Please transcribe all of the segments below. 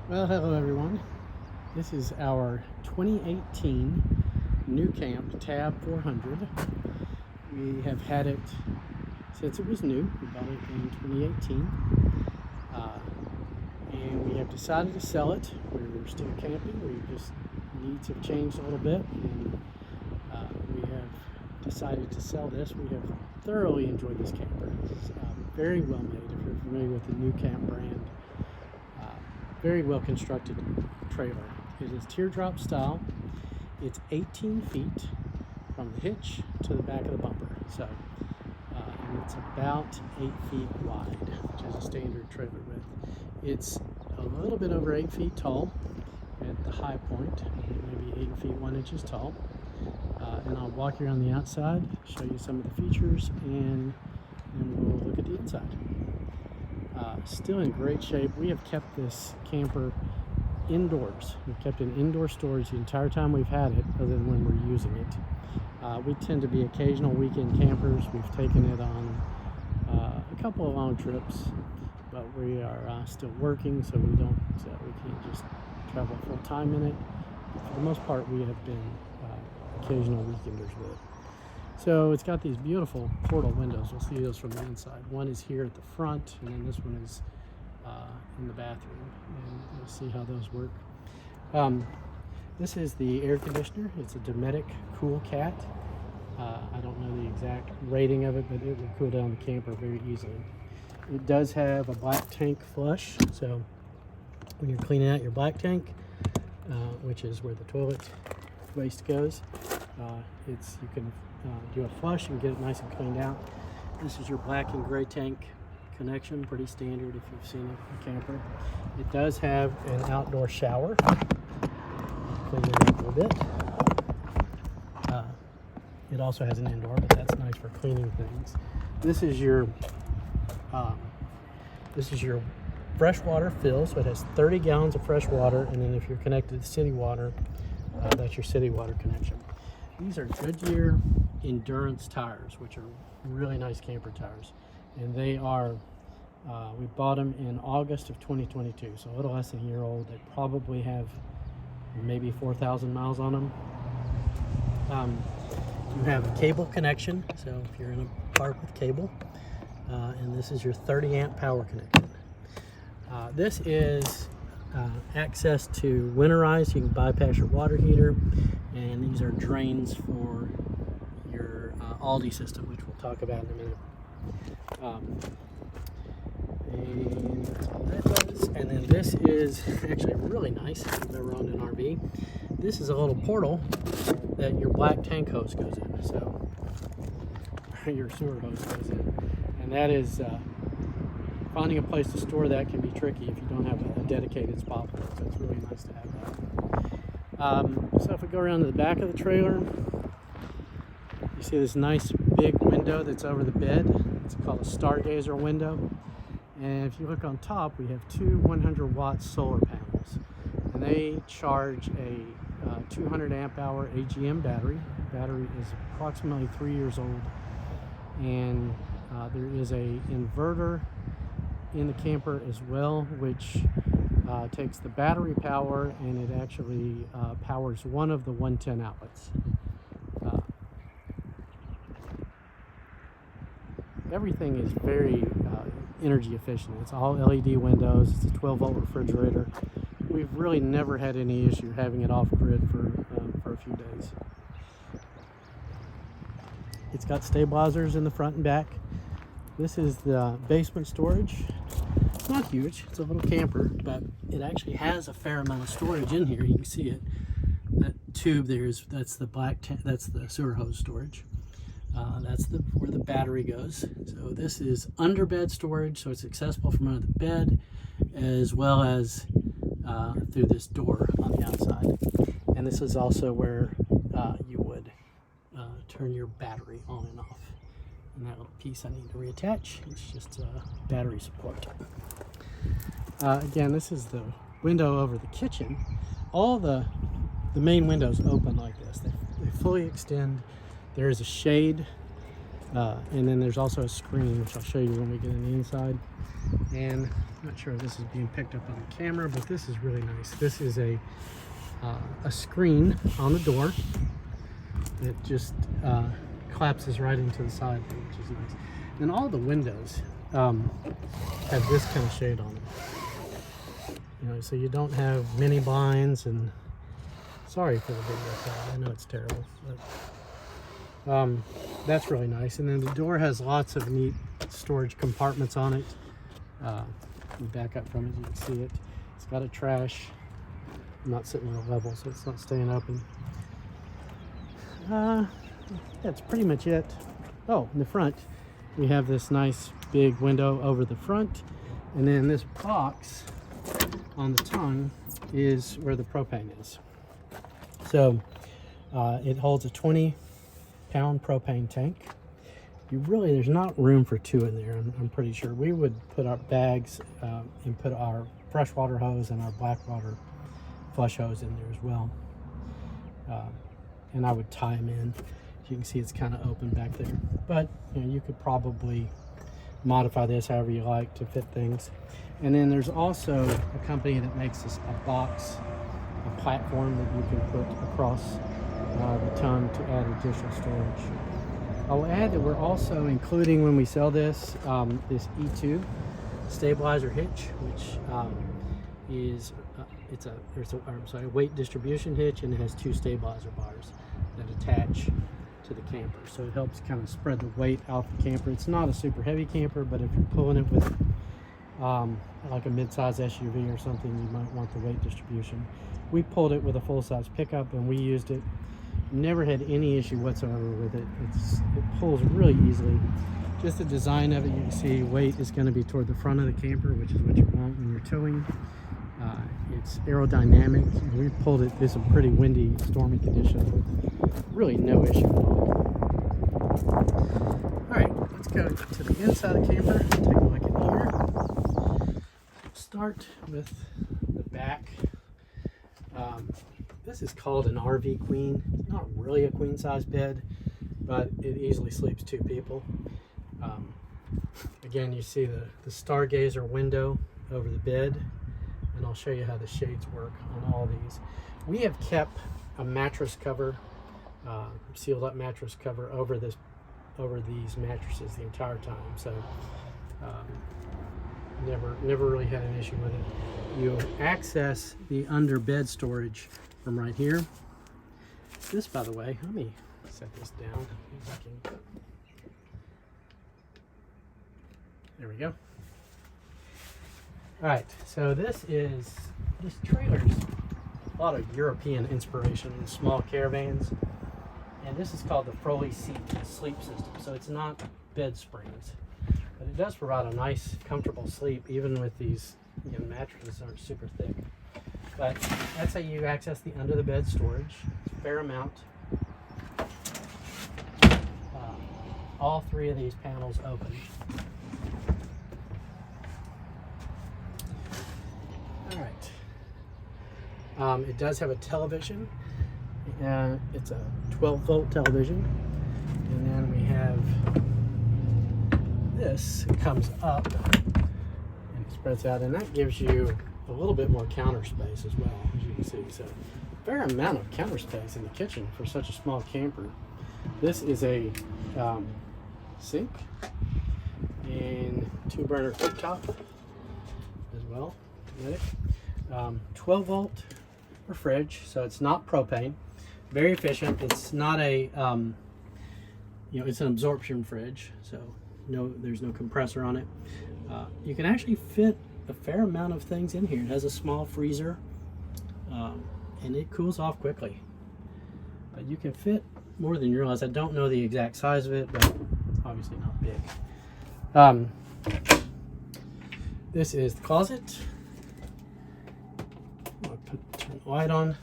Well, hello everyone. This is our 2018 Nucamp Tab 400. We have had it since it was new. We bought it in 2018. And we have decided to sell it. We're still camping. Just needs have changed a little bit. And we have decided to sell this. We have thoroughly enjoyed this camper. It's very well made if you're familiar with the Nucamp brand. Very well constructed trailer. It is teardrop style. It's 18 feet from the hitch to the back of the bumper. So, and it's about 8 feet wide, which is a standard trailer width. It's a little bit over 8 feet tall at the high point, maybe 8 feet 1 inches tall. And I'll walk you around the outside, show you some of the features, and then we'll look at the inside. Still in great shape. We have kept this camper indoors. We've kept it in indoor storage the entire time we've had it, other than when we're using it. We tend to be occasional weekend campers. We've taken it on a couple of long trips, but we are still working, so we can't just travel full time in it. But for the most part, we have been occasional weekenders with it. So it's got these beautiful portal windows. We'll see those from the inside. One is here at the front, and then this one is in the bathroom. And you'll see how those work. This is the air conditioner. It's a Dometic Cool Cat. I don't know the exact rating of it, but it will cool down the camper very easily. It does have a black tank flush, so when you're cleaning out your black tank, which is where the toilet waste goes, you can do a flush and get it nice and cleaned out. This is your black and gray tank connection, pretty standard if you've seen it in a camper. It does have an outdoor shower. Clean it up a little bit. It also has an indoor, but that's nice for cleaning things. This is your freshwater fill, so it has 30 gallons of fresh water, and then if you're connected to city water, that's your city water connection. These are Goodyear Endurance tires, which are really nice camper tires, and they are we bought them in August of 2022, so a little less than a year old. They probably have maybe 4,000 miles on them. You have a cable connection, so if you're in a park with cable, and this is your 30 amp power connection. This is access to winterize. You can bypass your water heater, and these are drains for your Aldi system, which we'll talk about in a minute. And that's all that does. And then this is actually really nice if you've ever owned an RV. This is a little portal that your black tank hose goes in, so your sewer hose goes in, and that is finding a place to store that can be tricky if you don't have a dedicated spot for it, so it's really nice to have that. So if we go around to the back of the trailer, you see this nice big window that's over the bed. It's called a stargazer window. And if you look on top, we have two 100-watt solar panels, and they charge a 200 amp hour AGM battery. The battery is approximately 3 years old, and there is a inverter in the camper as well, which takes the battery power, and it actually powers one of the 110 outlets. Everything is very energy efficient. It's all LED windows. It's a 12-volt refrigerator. We've really never had any issue having it off grid for a few days. It's got stabilizers in the front and back. This is the basement storage. It's not huge. It's a little camper, but it actually has a fair amount of storage in here. You can see it. That tube there that's the black that's the sewer hose storage. That's where the battery goes. So this is under bed storage, so it's accessible from under the bed, as well as through this door on the outside. And this is also where you would turn your battery on and off. And that little piece I need to reattach, it's just battery support. Again, this is the window over the kitchen. All the main windows open like this. They fully extend. There is a shade, and then there's also a screen, which I'll show you when we get in the inside. And Not sure if this is being picked up on the camera, but this is really nice. This is a screen on the door that just collapses right into the side, which is nice. And all the windows have this kind of shade on them. You know, so you don't have mini blinds. And sorry for the video quality, I know it's terrible, but that's really nice. And then the door has lots of neat storage compartments on it. You back up from it, you can see it. It's got a trash. I'm not sitting on a level, so it's not staying open. That's pretty much it. Oh, in the front, we have this nice big window over the front, and then this box on the tongue is where the propane is. So it holds a 20-pound propane tank. There's not room for two in there, I'm pretty sure. We would put our bags and put our freshwater hose and our blackwater flush hose in there as well. And I would tie them in. As you can see, it's kind of open back there. But you know, you could probably modify this however you like to fit things. And then there's also a company that makes this a box, a platform that you can put across the tongue to add additional storage. I'll add that we're also including, when we sell this, this E2 stabilizer hitch, which is a weight distribution hitch, and it has 2 stabilizer bars that attach to the camper. So it helps kind of spread the weight out the camper. It's not a super heavy camper, but if you're pulling it with like a mid-size SUV or something, you might want the weight distribution. We pulled it with a full-size pickup, and we used it. Never had any issue whatsoever with it. It pulls really easily. Just the design of it, you can see weight is going to be toward the front of the camper, which is what you want when you're towing. It's aerodynamic. We pulled it through some pretty windy, stormy conditions with really no issue at all. All right, let's go to the inside of the camper and take a look in here. Start with the back. This is called an RV queen. It's not really a queen size bed, but it easily sleeps 2 people. Again, you see the stargazer window over the bed, and I'll show you how the shades work on all these. We have kept a mattress cover, sealed up mattress cover over these mattresses the entire time, so never really had an issue with it. You access the under bed storage from right here. This, by the way, let me set this down. There we go. All right, so this trailer's a lot of European inspiration in small caravans, and this is called the Froley sleep system. So it's not bed springs, but it does provide a nice, comfortable sleep, even with these mattresses aren't super thick. But that's how you access the under the bed storage. It's a fair amount. All 3 of these panels open. All right. It does have a television. It's a 12-volt television. And then we have this. It comes up and it spreads out, and that gives you a little bit more counter space as well, as you can see. So fair amount of counter space in the kitchen for such a small camper. This is a sink and 2-burner cooktop as well. 12-volt fridge, so it's not propane. Very efficient. It's not a it's an absorption fridge, so there's no compressor on it. You can actually fit a fair amount of things in here. It has a small freezer, and it cools off quickly. But you can fit more than you realize. I don't know the exact size of it, but obviously not big. This is the closet. I'll turn the light on.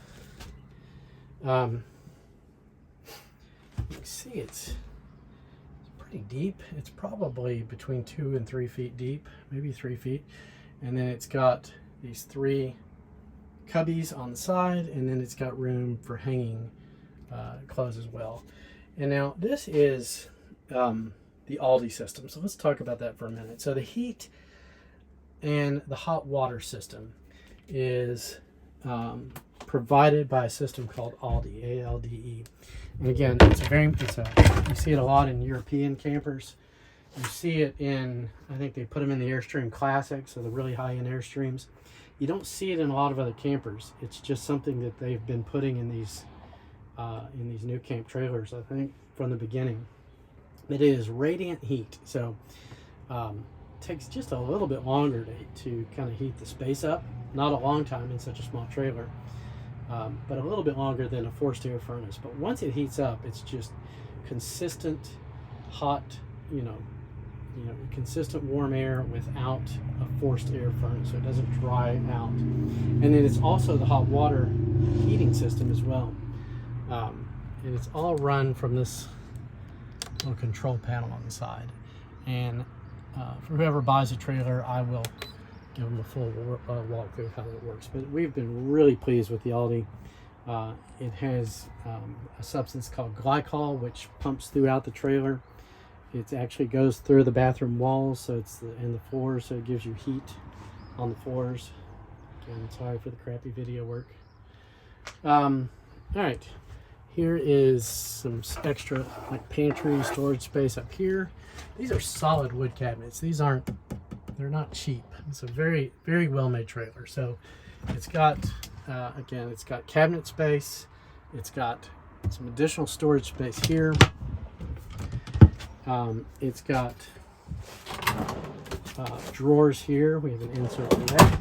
You can see it's pretty deep. It's probably between 2 and 3 feet deep, maybe 3 feet. And then it's got these 3 cubbies on the side, and then it's got room for hanging clothes as well. And now this is the Aldi system, so let's talk about that for a minute. So the heat and the hot water system is provided by a system called ALDE, A-L-D-E. And again, you see it a lot in European campers. You see it in, I think they put them in the Airstream Classic, so the really high-end Airstreams. You don't see it in a lot of other campers. It's just something that they've been putting in these Nucamp trailers, I think, from the beginning. It is radiant heat, so takes just a little bit longer to kind of heat the space up. Not a long time in such a small trailer, but a little bit longer than a forced air furnace. But once it heats up, it's just consistent hot, consistent warm air without a forced air furnace, so it doesn't dry out. And then it's also the hot water heating system as well. And it's all run from this little control panel on the side. And for whoever buys a trailer, I will give them a full walkthrough of how that works. But we've been really pleased with the ALDE. It has a substance called glycol, which pumps throughout the trailer. It actually goes through the bathroom walls, so and the floors, so it gives you heat on the floors. Again, sorry for the crappy video work. All right, here is some extra pantry storage space up here. These are solid wood cabinets. They're not cheap. It's a very, very well-made trailer. So it's got, again, it's got cabinet space. It's got some additional storage space here. It's got drawers here. We have an insert for that.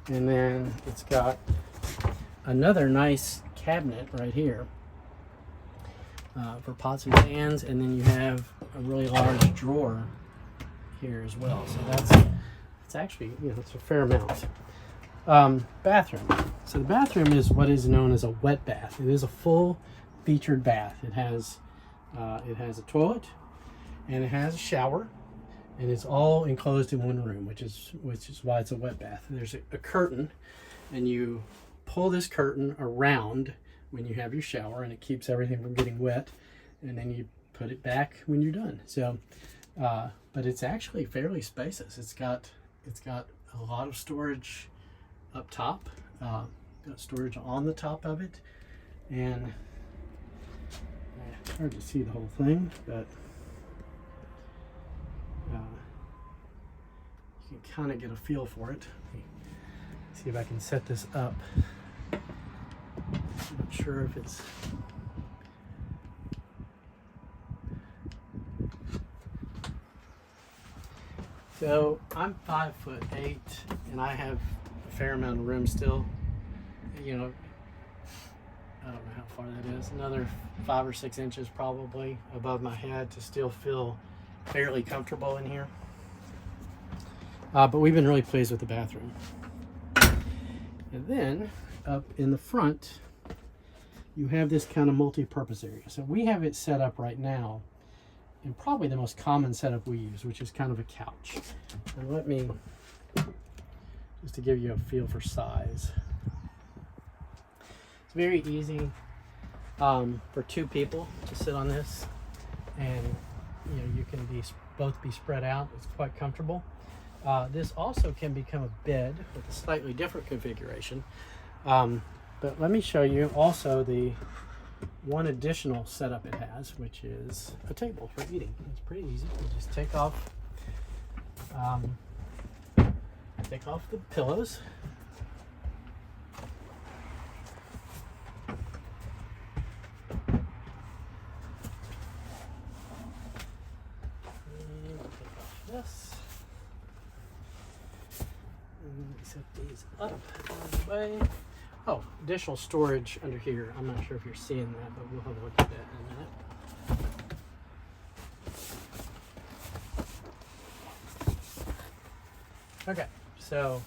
And then it's got another nice cabinet right here for pots and pans. And then you have a really large drawer here as well. So that's actually, it's a fair amount. Bathroom. So the bathroom is what is known as a wet bath. It is a full featured bath. It has a toilet, and it has a shower, and it's all enclosed in one room, which is why it's a wet bath. And there's a curtain, and you pull this curtain around when you have your shower, and it keeps everything from getting wet, and then you put it back when you're done. So, but it's actually fairly spacious. It's got a lot of storage up top. Got storage on the top of it, and it's hard to see the whole thing, but you can kind of get a feel for it. See if I can set this up. I'm not sure if it's so I'm 5'8", and I have a fair amount of room still. I don't know how far that is. Another 5 or 6 inches probably above my head to still feel fairly comfortable in here. But we've been really pleased with the bathroom. And then up in the front, you have this kind of multi-purpose area. So we have it set up right now in probably the most common setup we use, which is kind of a couch. And let me, just to give you a feel for size. It's very easy for 2 people to sit on this, and you can both be spread out. It's quite comfortable. This also can become a bed with a slightly different configuration. But let me show you also the one additional setup it has, which is a table for eating. It's pretty easy. You just take off the pillows. This, and set these up out of the way. Oh, additional storage under here. I'm not sure if you're seeing that, but we'll have a look at that in a minute. Okay, so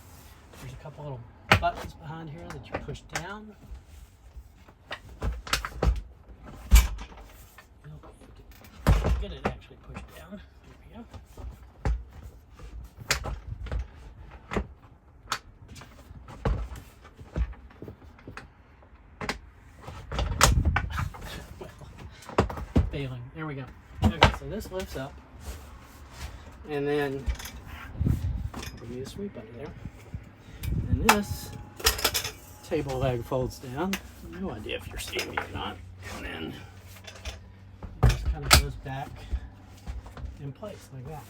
there's a couple little buttons behind here that you push down. Get it actually pushed down. There we go. Failing. There we go. Okay, so this lifts up, and then give me a sweep under there. And this table leg folds down. No idea if you're seeing me or not. And then it just kind of goes back in place like that.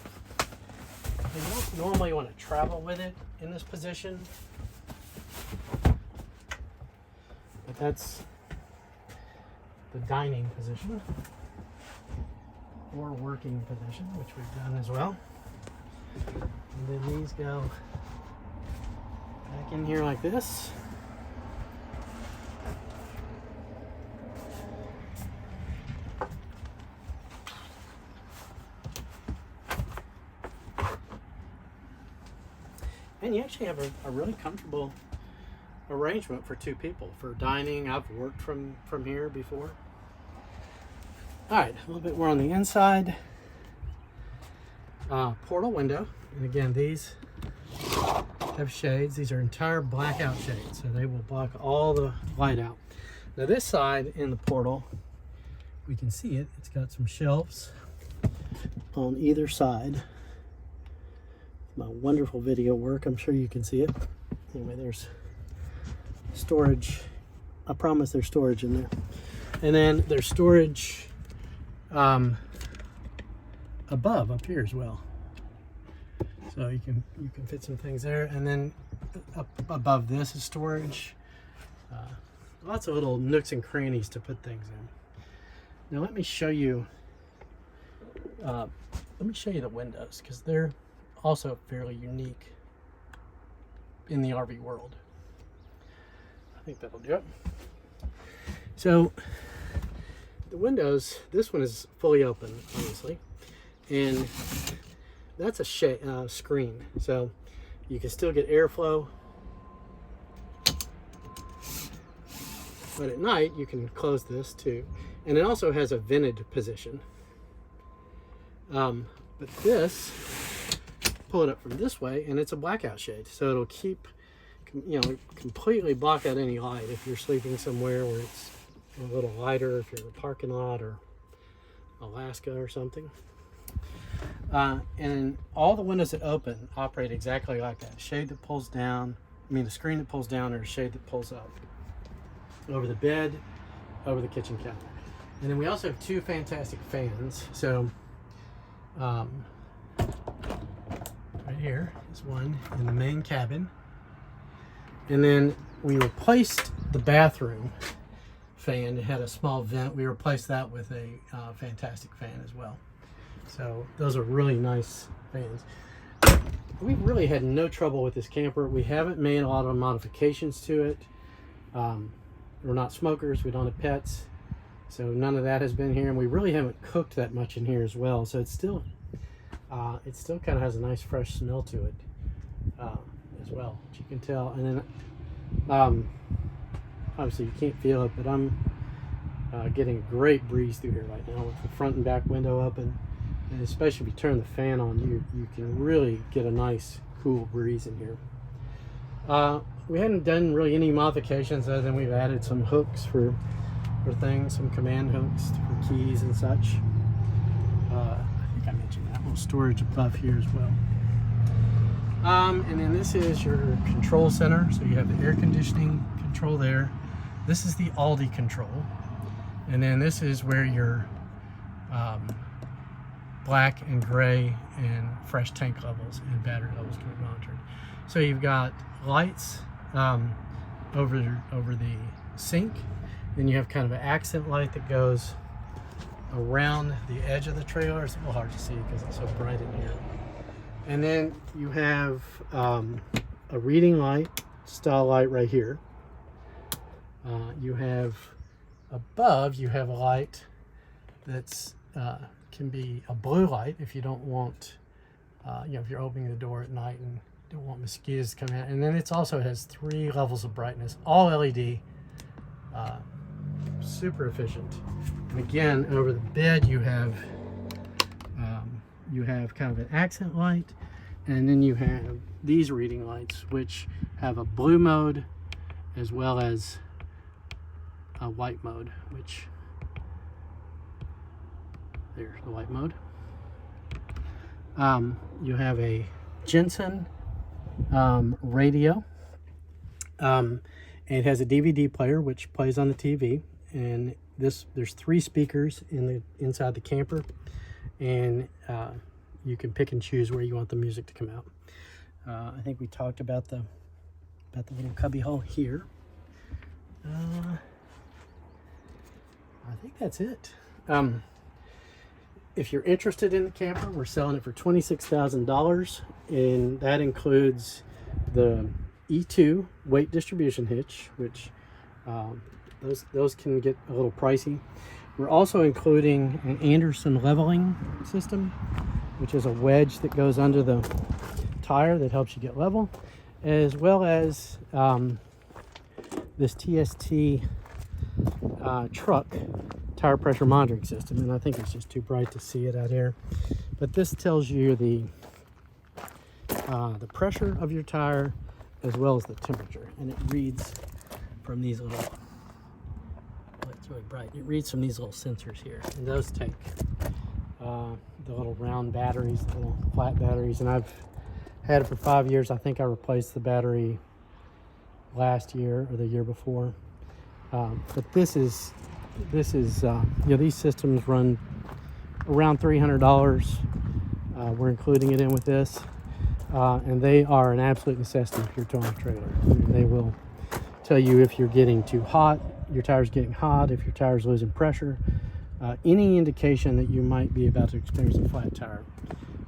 And you don't normally want to travel with it in this position, but that's the dining position or working position, which we've done as well. And then these go back in here like this. And you actually have a really comfortable arrangement for two people for dining. I've worked from here before. All right, a little bit more on the inside. Portal window, and again, these have shades. These are entire blackout shades, so they will block all the light out. Now this side in the portal, we can see it. It's got some shelves on either side. My wonderful video work, I'm sure you can see it. Anyway, there's storage. I promise there's storage in there. And then there's storage above, up here as well. So you can fit some things there. And then up above this is storage. Lots of little nooks and crannies to put things in. Now let me show you the windows, because they're also fairly unique in the RV world. I think that'll do it. So the windows, this one is fully open, obviously, and that's a screen, so you can still get airflow, but at night you can close this too, and it also has a vented position. But this, pull it up from this way, and it's a blackout shade, so it'll keep, completely block out any light if you're sleeping somewhere where it's a little lighter, if you're in a parking lot or Alaska or something. And all the windows that open operate exactly like that. Shade that pulls down, the screen that pulls down, or a shade that pulls up over the bed, over the kitchen counter. And then we also have two fantastic fans. So right here is one in the main cabin. And then we replaced the bathroom fan. It had a small vent. We replaced that with a fantastic fan as well. So those are really nice fans. We've really had no trouble with this camper. We haven't made a lot of modifications to it. We're not smokers. We don't have pets. So none of that has been here. And we really haven't cooked that much in here as well. So it's still kind of has a nice fresh smell to it as well, which you can tell. And then obviously you can't feel it, but I'm getting a great breeze through here right now with the front and back window open. And especially if you turn the fan on, you can really get a nice cool breeze in here. We hadn't done really any modifications other than we've added some hooks for things, some command hooks for keys and such. I think I mentioned that. A little storage above here as well. And then this is your control center. So you have the air conditioning control there. This is the Aldi control. And then this is where your black and gray and fresh tank levels and battery levels can be monitored. So you've got lights over the sink. Then you have kind of an accent light that goes around the edge of the trailer. It's a little hard to see because it's so bright in here. And then you have a reading light, style light right here. You have above, you have a light that's can be a blue light if you don't want, if you're opening the door at night and don't want mosquitoes to come out. And then it also has 3 levels of brightness, all LED, super efficient. And again, over the bed you have kind of an accent light, and then you have these reading lights, which have a blue mode as well as a white mode, which there's the white mode. You have a Jensen radio. And it has a DVD player which plays on the TV, and there's 3 speakers inside the camper, and you can pick and choose where you want the music to come out. I think we talked about the little cubby hole here. I think that's it. If you're interested in the camper, we're selling it for $26,000, and that includes the E2 weight distribution hitch, which those can get a little pricey. We're also including an Anderson leveling system, which is a wedge that goes under the tire that helps you get level, as well as this TST Truck tire pressure monitoring system. And I think it's just too bright to see it out here, but this tells you the pressure of your tire as well as the temperature, and it reads from these little, it's really bright, it reads from these little sensors here, and those take the little round batteries, the little flat batteries, and I've had it for 5 years. I think I replaced the battery last year or the year before, but this is you know, these systems run around $300. We're including it in with this. And they are an absolute necessity if you're towing a trailer. I mean, they will tell you if you're getting too hot, your tire's getting hot, if your tire's losing pressure, any indication that you might be about to experience a flat tire.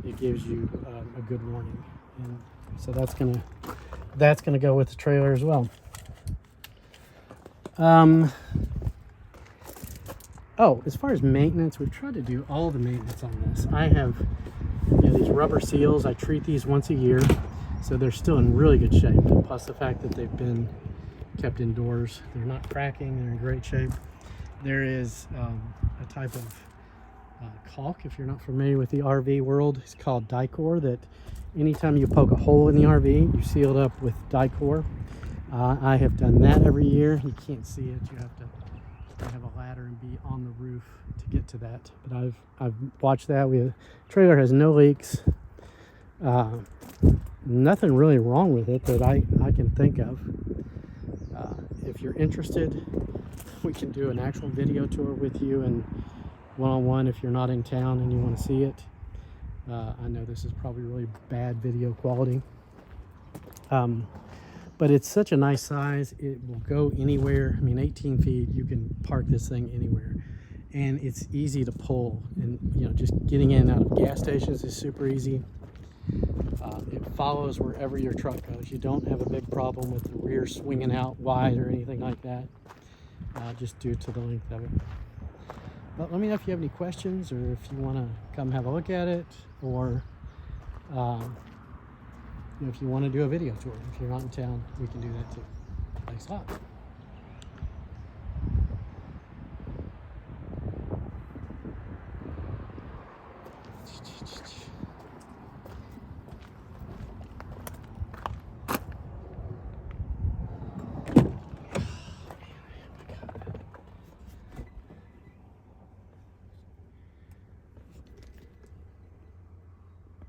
It gives you a good warning, and so that's gonna go with the trailer as well. Oh, as far as maintenance, we've tried to do all the maintenance on this. I have, you know, these rubber seals. I treat these once a year, so they're still in really good shape. Plus the fact that they've been kept indoors, they're not cracking, they're in great shape. There is a type of caulk, if you're not familiar with the RV world, it's called Dicor, that anytime you poke a hole in the RV, you seal it up with Dicor. I have done that every year. You can't see it, you have to have a ladder and be on the roof to get to that, but I've watched that. Trailer has no leaks, nothing really wrong with it that I can think of. If you're interested, we can do an actual video tour with you and one-on-one if you're not in town and you want to see it. I know this is probably really bad video quality, but it's such a nice size. It will go anywhere. I mean, 18 feet, you can park this thing anywhere, and it's easy to pull, and you know, just getting in and out of gas stations is super easy. It follows wherever your truck goes. You don't have a big problem with the rear swinging out wide or anything like that, just due to the length of it. But let me know if you have any questions, or if you want to come have a look at it, or you know, if you want to do a video tour. If you're not in town, we can do that too. Thanks a lot.